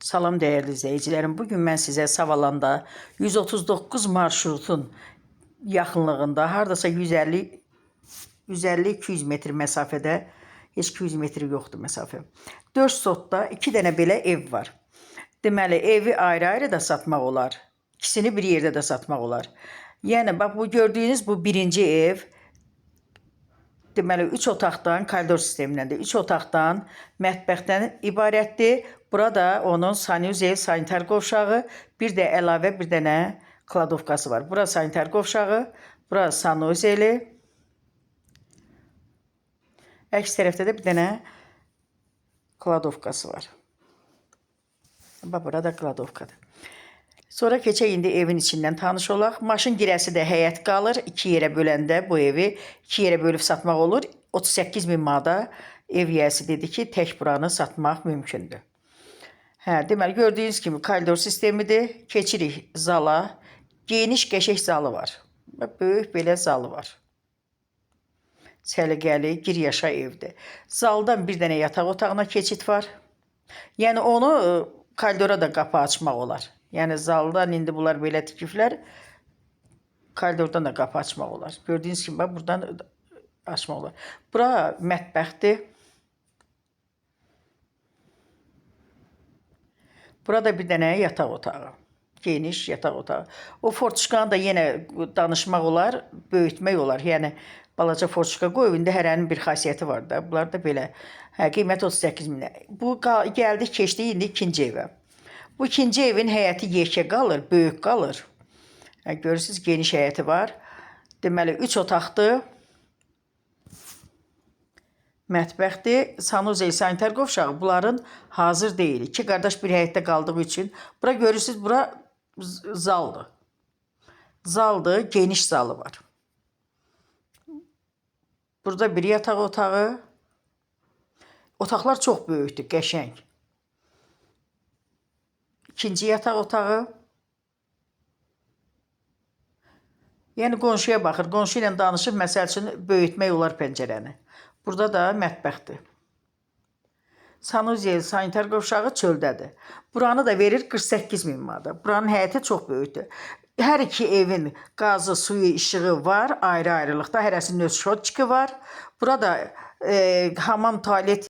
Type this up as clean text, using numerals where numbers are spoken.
Salam dəyərli izləyicilərim. Bugün mən sizə Savalanda 139 marşrutun yaxınlığında, hardasa 150-200 metr məsafədə, heç 200 metr yoxdur məsafə. 4 sotda 2 dənə belə ev var. Deməli, evi ayrı-ayrı da satmaq olar. İkisini bir yerdə də satmaq olar. Yəni, bax, bu gördüyünüz bu birinci ev, deməli, 3 otaqdan, koridor sistemindəndir. 3 otaqdan, mətbəxdən ibarətdir. Burada onun sanuzel, sanitar qovşağı, bir də əlavə bir dənə kladovkası var. Bura sanitar qovşağı, bura sanuzeli. Əks tərəfdə də bir dənə kladovkası var. Bax, burada kladovkadır. Sonra keçək indi evin içindən tanış olaq. Maşın girəsi də həyət qalır. 2 yerə böləndə bu evi 2 yerə bölüb satmaq olur. 38 min manata ev yiyəsi dedi ki, tək buranı satmaq mümkündür. Deməli, gördüyünüz kimi koridor sistemidir. Keçirik zala. Geniş, qəşəng zalı var. Böyük belə zalı var. Səliqəli, gir yaşa evdir. Zaldan bir dənə yataq otağına keçid var. Yəni, onu koridora da qapı açmaq olar. Yəni, zaldan indi bunlar belə tikiflər, koridordan da qapı açmaq olar. Gördüyünüz kimi, buradan açmaq olar. Bura mətbəxdir. Burada bir dənə yataq otağı. Geniş yataq otağı. O forçuşkanı da yenə danışmaq olar, böyütmək olar. Yəni, balaca forçuşka qoyub, indi hərənin bir xasiyyəti var da. Bunlar da belə. Qiymət 38 minə. Bu, gəldik, keçdik indi ikinci evə. Bu ikinci evin həyəti yekə qalır, böyük qalır. Görürsünüz, geniş həyəti var. Deməli, 3 otaqdır. Mətbəxdir. Sanuzel, sanitar qovşağı bunların hazır deyil. 2 qardaş bir həyətdə qaldığı üçün. Bura görürsünüz, bura zaldır. Zaldır, geniş zalı var. Burada bir yataq otağı. Otaqlar çox böyükdür, qəşəng. İkinci yataq otağı. Yəni, qonşuya baxır. Qonşu ilə danışıb, məsəl üçün, böyütmək olar pəncərəni. Burada da mətbəxdir. Sanuzel, sanitar qovşağı çöldədir. Buranı da verir 48 min manata. Buranın həyəti çox böyükdür. Hər iki evin qazı, suyu, işığı var, ayrı-ayrılıqda. Hərəsinin öz şotçiki var. Burada hamam, tualet